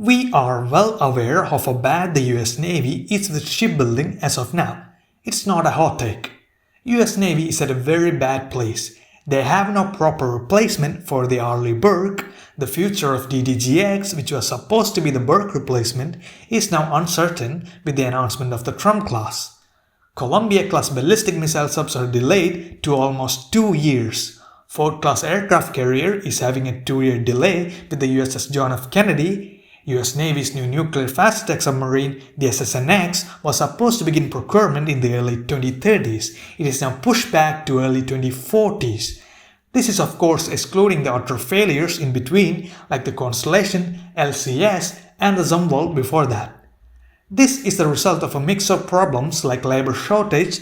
We are well aware of how bad the US Navy is with shipbuilding as of now. It's not a hot take. US Navy is at a very bad place. They have no proper replacement for the early Burke. The future of DDGX, which was supposed to be the Burke replacement, is now uncertain with the announcement of the TRAM class. Columbia-class ballistic missile subs are delayed to almost 2 years. Ford-class aircraft carrier is having a 2-year delay with the USS John F. Kennedy. US Navy's new nuclear fast attack submarine, the SSNX, was supposed to begin procurement in the early 2030s. It is now pushed back to early 2040s. This is of course excluding the utter failures in between like the Constellation, LCS and the Zumwalt before that. This is the result of a mix of problems like labor shortage,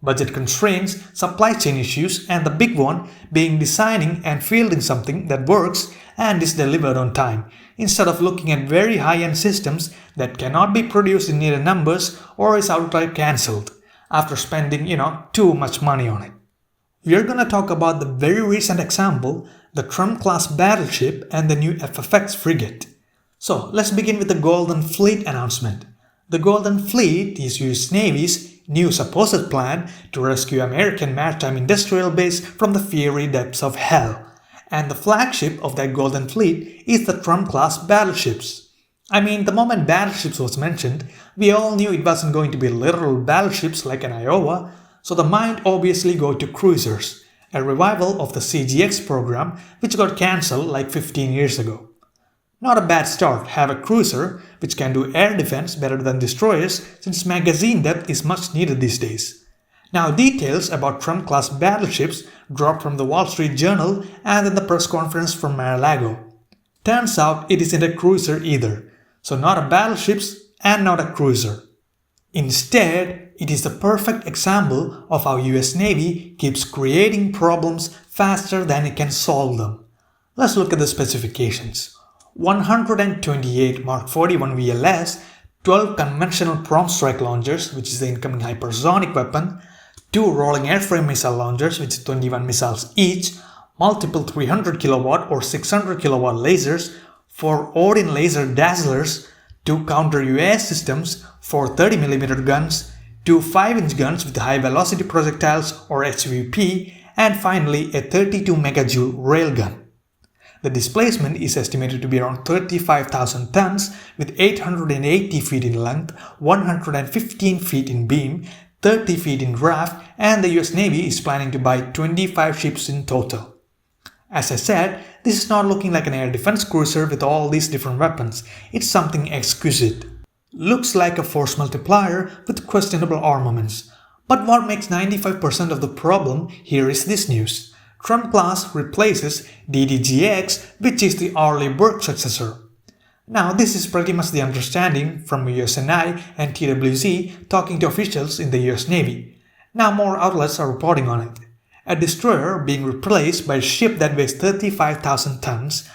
budget constraints, supply chain issues, and the big one being designing and fielding something that works and is delivered on time, instead of looking at very high-end systems that cannot be produced in needed numbers or is outright cancelled after spending, too much money on it. We are going to talk about the very recent example, the TRAM-class battleship and the new FFX frigate. So let's begin with the Golden Fleet announcement. The Golden Fleet is US Navy's new supposed plan to rescue American maritime industrial base from the fiery depths of hell. And the flagship of that Golden Fleet is the TRAM-class battleships. The moment battleships was mentioned, we all knew it wasn't going to be literal battleships like an Iowa, so the mind obviously go to cruisers, a revival of the CGX program which got cancelled like 15 years ago. Not a bad start, have a cruiser which can do air defense better than destroyers since magazine depth is much needed these days. Now details about TRAM-class battleships dropped from the Wall Street Journal and in the press conference from Mar-a-Lago. Turns out it isn't a cruiser either, so not a battleships and not a cruiser. Instead, it is the perfect example of how US Navy keeps creating problems faster than it can solve them. Let's look at the specifications. 128 Mark 41 VLS, 12 conventional prompt strike launchers, which is the incoming hypersonic weapon, 2 rolling airframe missile launchers, which is 21 missiles each, multiple 300 kW or 600 kW lasers, 4 Odin laser dazzlers, 2 counter-UAS systems, 4 30mm guns, 2 5-inch guns with high-velocity projectiles or HVP, and finally a 32 megajoule railgun. The displacement is estimated to be around 35,000 tons with 880 feet in length, 115 feet in beam, 30 feet in draft, and the US Navy is planning to buy 25 ships in total. As I said, this is not looking like an air defense cruiser with all these different weapons. It's something exquisite. Looks like a force multiplier with questionable armaments. But what makes 95% of the problem here is this news. TRAM class replaces DDGX, which is the early Burke successor. Now this is pretty much the understanding from USNI and TWZ talking to officials in the US Navy. Now more outlets are reporting on it. A destroyer being replaced by a ship that weighs 35,000 tons,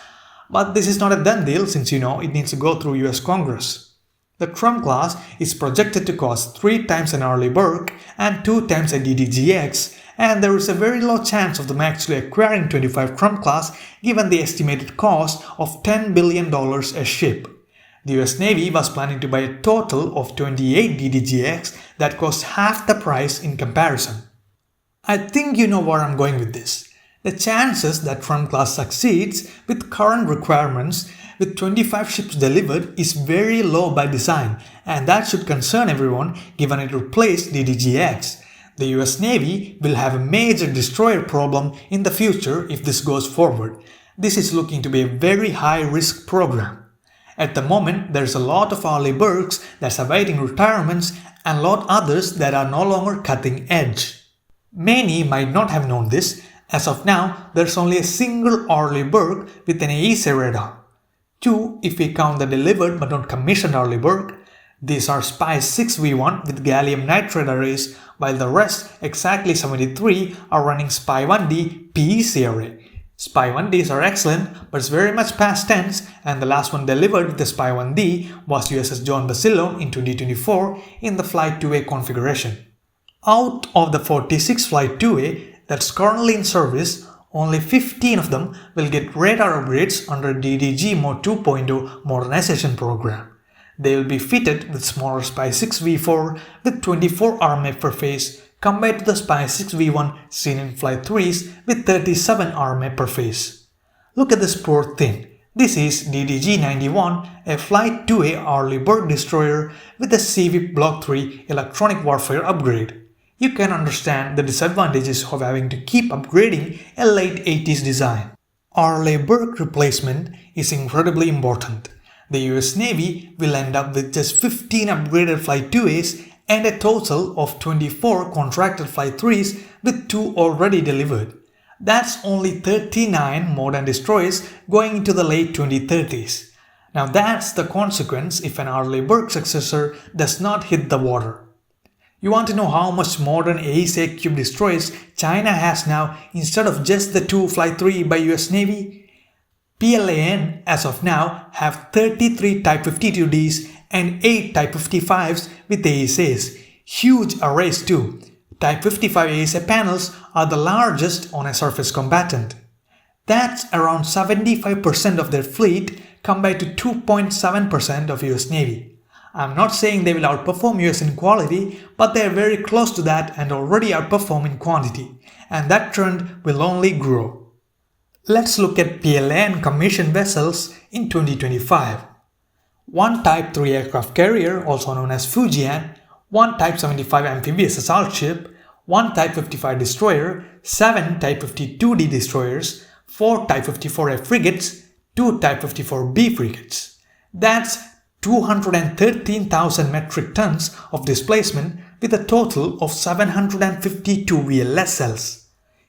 but this is not a done deal since it needs to go through US Congress. The TRAM class is projected to cost 3 times an early Burke and 2 times a DDGX, and there is a very low chance of them actually acquiring 25 TRAM class given the estimated cost of $10 billion a ship. The US Navy was planning to buy a total of 28 DDGX that cost half the price in comparison. I think you know where I'm going with this. The chances that TRAM class succeeds with current requirements with 25 ships delivered is very low by design, and that should concern everyone given it replaced DDGX. The US Navy will have a major destroyer problem in the future if this goes forward. This is looking to be a very high-risk program. At the moment, there's a lot of early Burkes that's awaiting retirements and a lot others that are no longer cutting edge. Many might not have known this. As of now, there's only a single early Burke with an AESA radar. 2 if we count the delivered but not commissioned early Burke. These are SPY-6 V1 with gallium nitride arrays, while the rest, exactly 73, are running SPY-1D PEC array. SPY-1Ds are excellent, but it's very much past tense, and the last one delivered with the SPY-1D was USS John Basilio in 2024 in the Flight 2A configuration. Out of the 46 Flight 2A that's currently in service, Only 15 of them will get radar upgrades under DDG Mode 2.0 modernization program. They will be fitted with smaller SPY-6 V4 with 24 RMA per phase compared to the SPY-6 V1 seen in Flight 3s with 37 RMA per phase. Look at this poor thing. This is DDG-91, a Flight 2A early Burke destroyer with a CV Block 3 electronic warfare upgrade. You can understand the disadvantages of having to keep upgrading a late 80s design. Early Burke replacement is incredibly important. The US Navy will end up with just 15 upgraded Flight 2As and a total of 24 contracted Flight 3s with 2 already delivered. That's only 39 modern destroyers going into the late 2030s. Now that's the consequence if an early Burke successor does not hit the water. You want to know how much modern AESA-cube destroyers China has now instead of just the 2 Flight 3 by US Navy? PLAN as of now have 33 Type 52Ds and 8 Type 55s with AESAs. Huge arrays too. Type 55 AESA panels are the largest on a surface combatant. That's around 75% of their fleet compared to 2.7% of US Navy. I'm not saying they will outperform US in quality, but they are very close to that and already outperform in quantity, and that trend will only grow. Let's look at PLAN commissioned vessels in 2025. One Type 3 aircraft carrier, also known as Fujian, one Type 75 amphibious assault ship, one Type 55 destroyer, 7 Type 52D destroyers, 4 Type 54A frigates, 2 Type 54B frigates. That's 213,000 metric tons of displacement with a total of 752 VLS cells.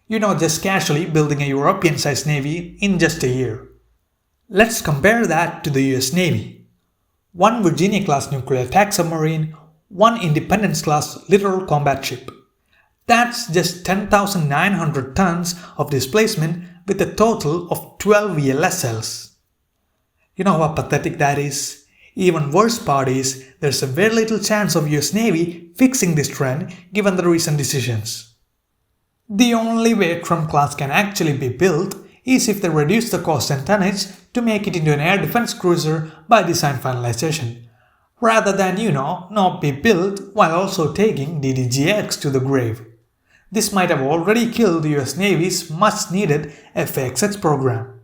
Just casually building a European-sized navy in just a year. Let's compare that to the US Navy. One Virginia-class nuclear attack submarine, one Independence-class littoral combat ship. That's just 10,900 tons of displacement with a total of 12 VLS cells. You know how pathetic that is? Even worse part is, there's a very little chance of US Navy fixing this trend given the recent decisions. The only way TRAM class can actually be built is if they reduce the cost and tonnage to make it into an air defense cruiser by design finalization, rather than, not be built while also taking DDGX to the grave. This might have already killed the US Navy's much needed FAXX program.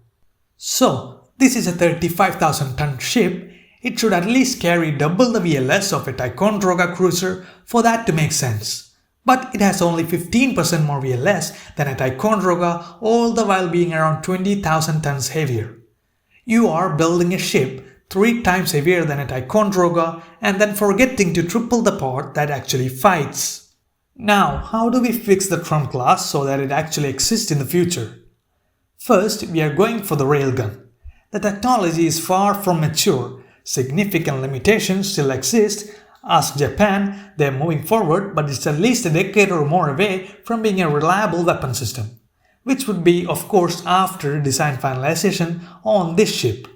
So, this is a 35,000 ton ship. It should at least carry double the VLS of a Ticonderoga cruiser for that to make sense. But it has only 15% more VLS than a Ticonderoga, all the while being around 20,000 tons heavier. You are building a ship 3 times heavier than a Ticonderoga and then forgetting to triple the part that actually fights. Now, how do we fix the TRAM class so that it actually exists in the future? First, we are going for the railgun. The technology is far from mature. Significant limitations still exist. Ask Japan, they are moving forward, but it's at least a decade or more away from being a reliable weapon system, which would be, of course, after design finalization on this ship.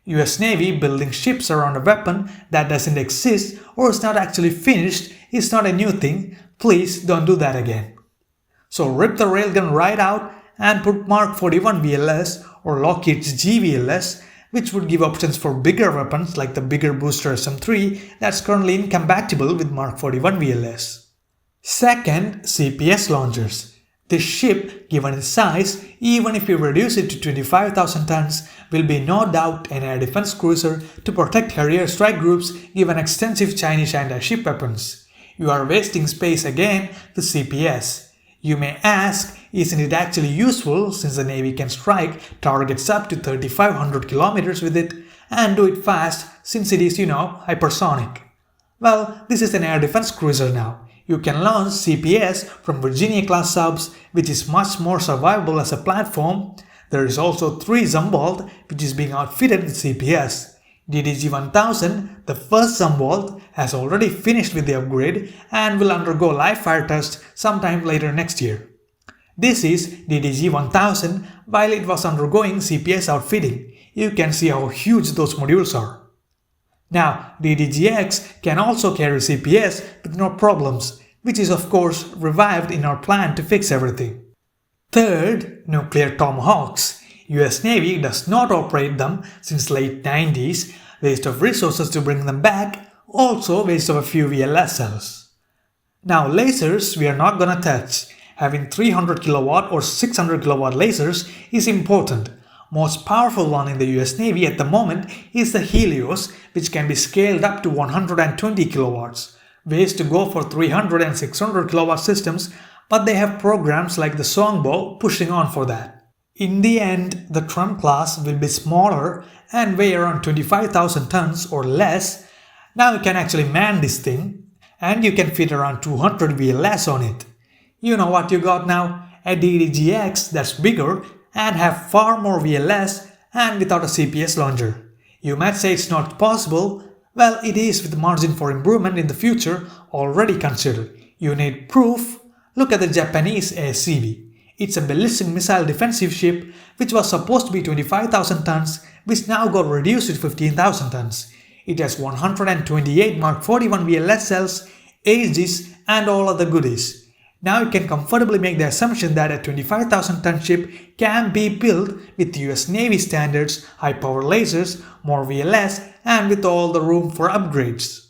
US Navy building ships around a weapon that doesn't exist or is not actually finished is not a new thing. Please don't do that again. So rip the railgun right out and put Mark 41 VLS or Lockheed's GVLS, which would give options for bigger weapons like the bigger booster SM-3 that's currently incompatible with Mark 41 VLS. Second, CPS launchers. This ship, given its size, even if you reduce it to 25,000 tons, will be no doubt an air defense cruiser to protect Harrier strike groups given extensive Chinese anti-ship weapons. You are wasting space again with CPS. You may ask, isn't it actually useful since the Navy can strike targets up to 3,500 kilometers with it and do it fast since it is, hypersonic? Well, this is an air defense cruiser now. You can launch CPS from Virginia-class subs, which is much more survivable as a platform. There is also 3 Zumwalt, which is being outfitted with CPS. DDG-1000, the first Zumwalt, has already finished with the upgrade and will undergo live fire test sometime later next year. This is DDG-1000 while it was undergoing CPS outfitting. You can see how huge those modules are. Now, DDGX can also carry CPS with no problems, which is of course revived in our plan to fix everything. Third, nuclear tomahawks. US Navy does not operate them since late 90s, waste of resources to bring them back, also waste of a few VLSLs. Now lasers we are not gonna touch. Having 300 kilowatt or 600 kilowatt lasers is important. Most powerful one in the US Navy at the moment is the Helios, which can be scaled up to 120 kilowatts. Ways to go for 300 and 600 kilowatt systems, but they have programs like the Songbo pushing on for that. In the end, the TRAM class will be smaller and weigh around 25,000 tons or less. Now you can actually man this thing, and you can fit around 200 VLS on it. You know what you got now? A DDGX that's bigger and have far more VLS and without a CPS launcher. You might say it's not possible. Well, it is with margin for improvement in the future already considered. You need proof. Look at the Japanese ASCV. It's a ballistic missile defensive ship which was supposed to be 25,000 tons, which now got reduced to 15,000 tons. It has 128 Mark 41 VLS cells, AGs and all other goodies. Now you can comfortably make the assumption that a 25,000 ton ship can be built with US Navy standards, high power lasers, more VLS and with all the room for upgrades.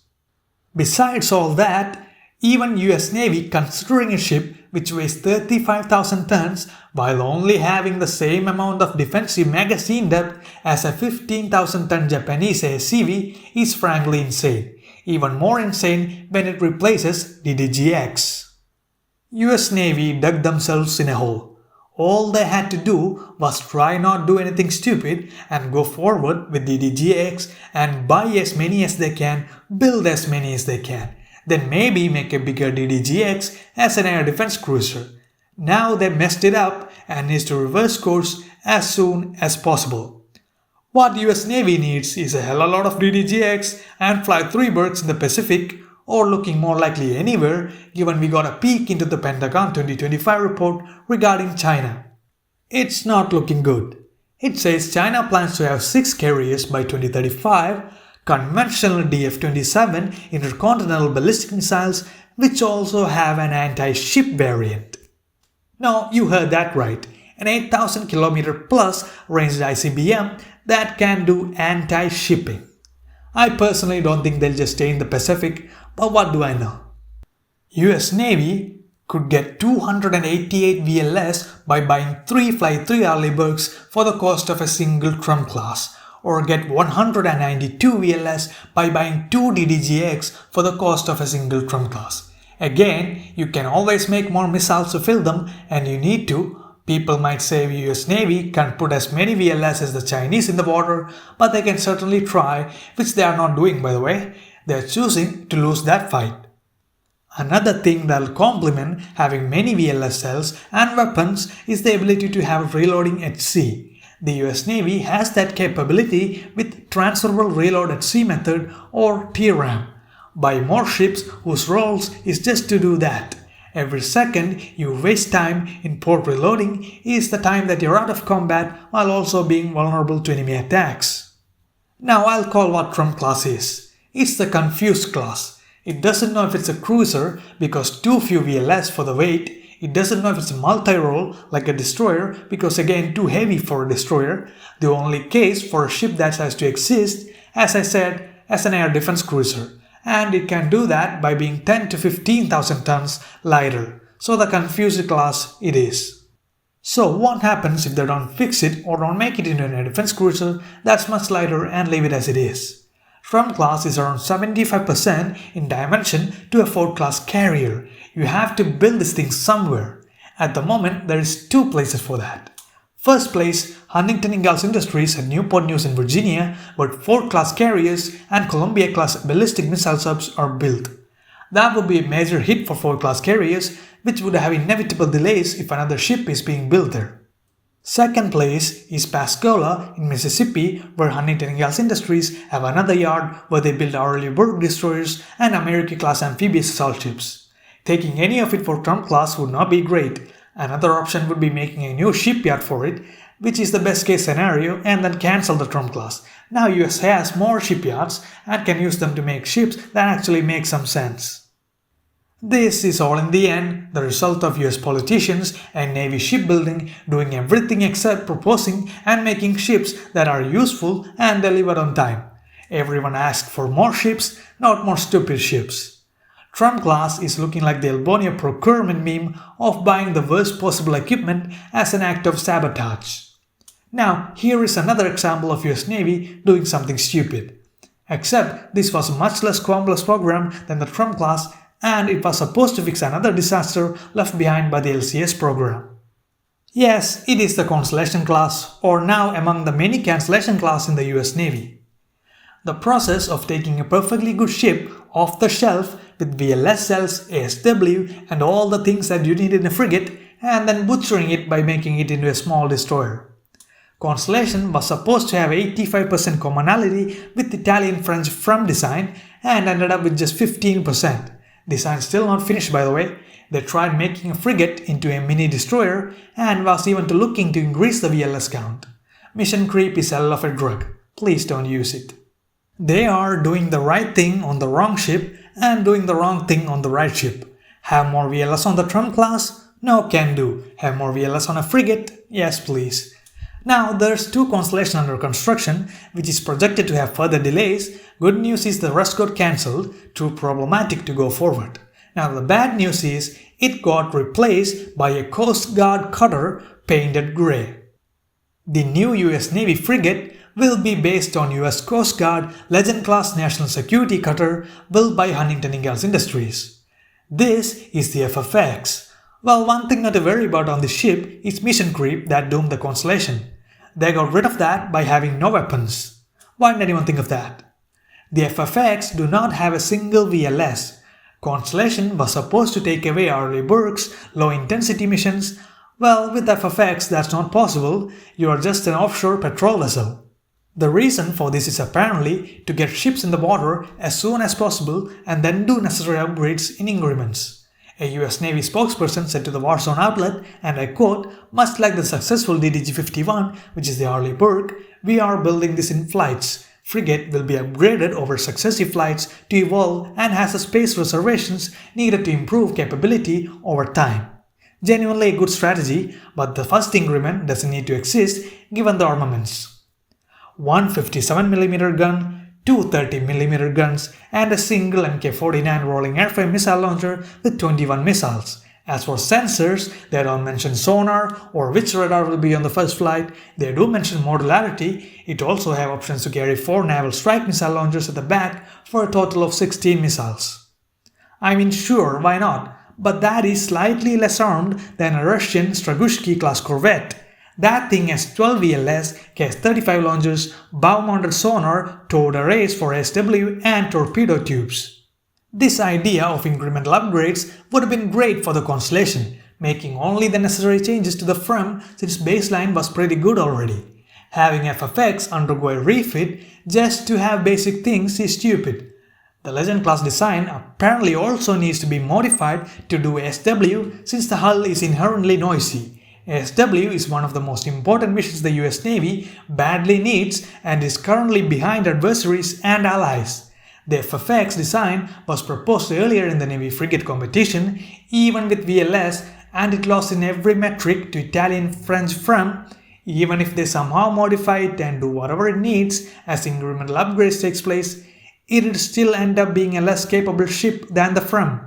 Besides all that, even US Navy considering a ship which weighs 35,000 tons while only having the same amount of defensive magazine depth as a 15,000 ton Japanese ASCV is frankly insane. Even more insane when it replaces DDGX. US Navy dug themselves in a hole. All they had to do was try not do anything stupid and go forward with DDGX and buy as many as they can, build as many as they can. Then maybe make a bigger DDGX as an air defense cruiser. Now they messed it up and needs to reverse course as soon as possible. What US Navy needs is a hell of a lot of DDGX and fly 3 Burkes in the Pacific, or looking more likely anywhere given we got a peek into the Pentagon 2025 report regarding China. It's not looking good. It says China plans to have 6 carriers by 2035, conventional DF-27 intercontinental ballistic missiles which also have an anti-ship variant. Now you heard that right, an 8,000 km plus ranged ICBM that can do anti-shipping. I personally don't think they'll just stay in the Pacific, but what do I know? US Navy could get 288 VLS by buying 3 Fly 3 Arleigh Burkes for the cost of a single TRAM class, or get 192 VLS by buying 2 DDGX for the cost of a single TRAM class. Again, you can always make more missiles to fill them, and you need to. People might say US Navy can't put as many VLS as the Chinese in the water, but they can certainly try, which they are not doing by the way. They are choosing to lose that fight. Another thing that will complement having many VLS cells and weapons is the ability to have reloading at sea. The US Navy has that capability with transferable reload at sea method or TRAM. Buy more ships whose roles is just to do that. Every second you waste time in port reloading is the time that you're out of combat while also being vulnerable to enemy attacks. Now I'll call what TRAM class is. It's the confused class. It doesn't know if it's a cruiser because too few VLS for the weight. It doesn't know if it's a multi-role like a destroyer because again too heavy for a destroyer. The only case for a ship that has to exist, as I said, as an air defense cruiser. And it can do that by being 10 to 15,000 tons lighter. So the confused class it is. So what happens if they don't fix it or don't make it into an air defense cruiser that's much lighter and leave it as it is? TRAM class is around 75% in dimension to a 4th class carrier. You have to build this thing somewhere. At the moment there is 2 places for that. First place, Huntington Ingalls Industries and Newport News in Virginia, where 4th class carriers and Columbia class ballistic missile subs are built. That would be a major hit for 4th class carriers, which would have inevitable delays if another ship is being built there. Second place is Pascagoula in Mississippi, where Huntington Ingalls Industries have another yard where they build hourly Burke destroyers and American class amphibious assault ships. Taking any of it for TRAM class would not be great. Another option would be making a new shipyard for it, which is the best case scenario, and then cancel the TRAM class. Now US has more shipyards and can use them to make ships that actually make some sense. This is all in the end the result of US politicians and Navy shipbuilding doing everything except proposing and making ships that are useful and delivered on time. Everyone asked for more ships, not more stupid ships. TRAM class is looking like the Albonia procurement meme of buying the worst possible equipment as an act of sabotage. Now, here is another example of US Navy doing something stupid. Except this was a much less complex program than the TRAM class, and it was supposed to fix another disaster left behind by the LCS program. Yes, it is the Constellation class, or now among the many cancellation class in the US Navy. The process of taking a perfectly good ship off the shelf with VLS cells, ASW and all the things that you need in a frigate and then butchering it by making it into a small destroyer. Constellation was supposed to have 85% commonality with Italian French FRAM design and ended up with just 15%. Design still not finished, by the way. They tried making a frigate into a mini destroyer and was even looking to increase the VLS count. Mission creep is hell of a drug. Please don't use it. They are doing the right thing on the wrong ship and doing the wrong thing on the right ship. Have more VLS on the TRAM class? No, can do. Have more VLS on a frigate? Yes, please. Now there's 2 Constellation under construction, which is projected to have further delays. Good news is the rest got cancelled, too problematic to go forward. Now the bad news is it got replaced by a Coast Guard cutter painted grey. The new US Navy frigate will be based on US Coast Guard Legend Class National Security cutter built by Huntington Ingalls Industries. This is the FFX. Well, one thing not to worry about on the ship is mission creep that doomed the Constellation. They got rid of that by having no weapons. Why didn't anyone think of that? The FFX do not have a single VLS. Constellation was supposed to take away early Burke's low-intensity missions. Well, with FFX that's not possible. You are just an offshore patrol vessel. The reason for this is apparently to get ships in the water as soon as possible and then do necessary upgrades in increments. A US Navy spokesperson said to the Warzone outlet, and I quote, "Much like the successful DDG-51, which is the early Burke, we are building this in flights. Frigate will be upgraded over successive flights to evolve and has the space reservations needed to improve capability over time." Genuinely a good strategy, but the first increment doesn't need to exist given the armaments. One 57mm gun, 2 30mm guns, and a single Mk-49 rolling airframe missile launcher with 21 missiles. As for sensors, they don't mention sonar or which radar will be on the first flight. They do mention modularity. It also have options to carry 4 naval strike missile launchers at the back for a total of 16 missiles. I mean, sure, why not? But that is slightly less armed than a Russian Stragushki class corvette. That thing has 12 VLS, K-35 launchers, bow-mounted sonar, towed arrays for SW and torpedo tubes. This idea of incremental upgrades would have been great for the Constellation, making only the necessary changes to the FRAM since baseline was pretty good already. Having FFX undergo a refit just to have basic things is stupid. The Legend class design apparently also needs to be modified to do SW since the hull is inherently noisy. SW is one of the most important missions the US Navy badly needs and is currently behind adversaries and allies. The FFX design was proposed earlier in the Navy frigate competition, even with VLS, and it lost in every metric to Italian French FRAM. Even if they somehow modify it and do whatever it needs as incremental upgrades takes place, it would still end up being a less capable ship than the FRAM.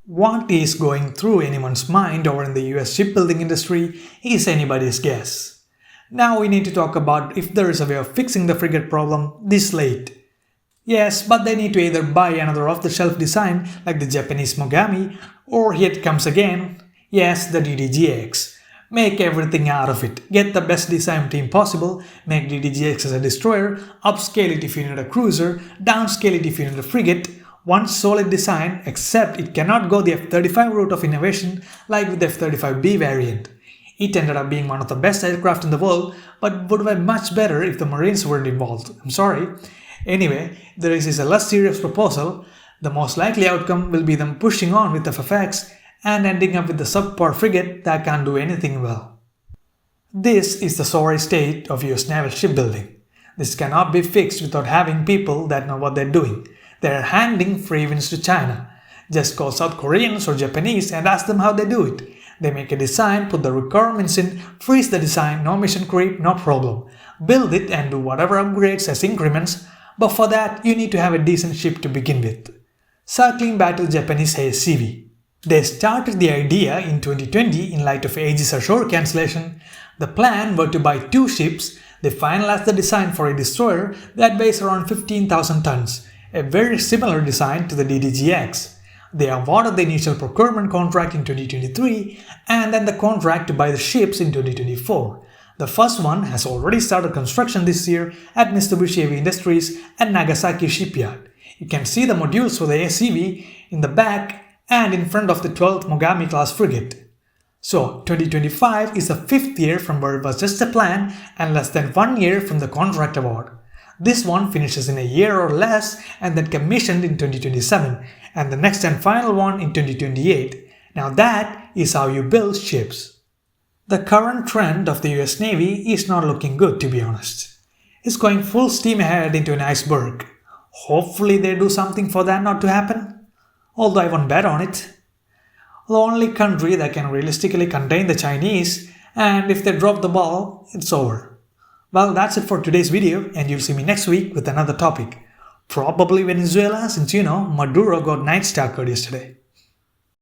What is going through anyone's mind over in the US shipbuilding industry is anybody's guess. Now we need to talk about if there is a way of fixing the frigate problem this late. Yes, but they need to either buy another off-the-shelf design like the Japanese Mogami, or here it comes again, yes, the DDGX. Make everything out of it, get the best design team possible, make DDGX as a destroyer, upscale it if you need a cruiser, downscale it if you need a frigate. One solid design, except it cannot go the F-35 route of innovation like with the F-35B variant. It ended up being one of the best aircraft in the world, but would have been much better if the Marines weren't involved. I'm sorry. Anyway, there is a less serious proposal. The most likely outcome will be them pushing on with FFX and ending up with the subpar frigate that can't do anything well. This is the sorry state of US naval shipbuilding. This cannot be fixed without having people that know what they're doing. They're handing free winds to China. Just call South Koreans or Japanese and ask them how they do it. They make a design, put the requirements in, freeze the design, no mission creep, no problem. Build it and do whatever upgrades as increments, but for that you need to have a decent ship to begin with. Circling back to the Japanese ASCV. They started the idea in 2020 in light of Aegis Ashore cancellation. The plan was to buy 2 ships. They finalized the design for a destroyer that weighs around 15,000 tons, a very similar design to the DDGX. They awarded the initial procurement contract in 2023 and then the contract to buy the ships in 2024. The first one has already started construction this year at Mitsubishi Heavy Industries and Nagasaki Shipyard. You can see the modules for the ASCV in the back and in front of the 12th Mogami class frigate. So 2025 is the 5th year from where it was just a plan and less than 1 year from the contract award. This one finishes in a year or less and then commissioned in 2027 and the next and final one in 2028. Now that is how you build ships. The current trend of the US Navy is not looking good, to be honest. It's going full steam ahead into an iceberg. Hopefully they do something for that not to happen. Although I won't bet on it. The only country that can realistically contain the Chinese, and if they drop the ball, it's over. Well, that's it for today's video, and you'll see me next week with another topic. Probably Venezuela, since Maduro got night stalked yesterday.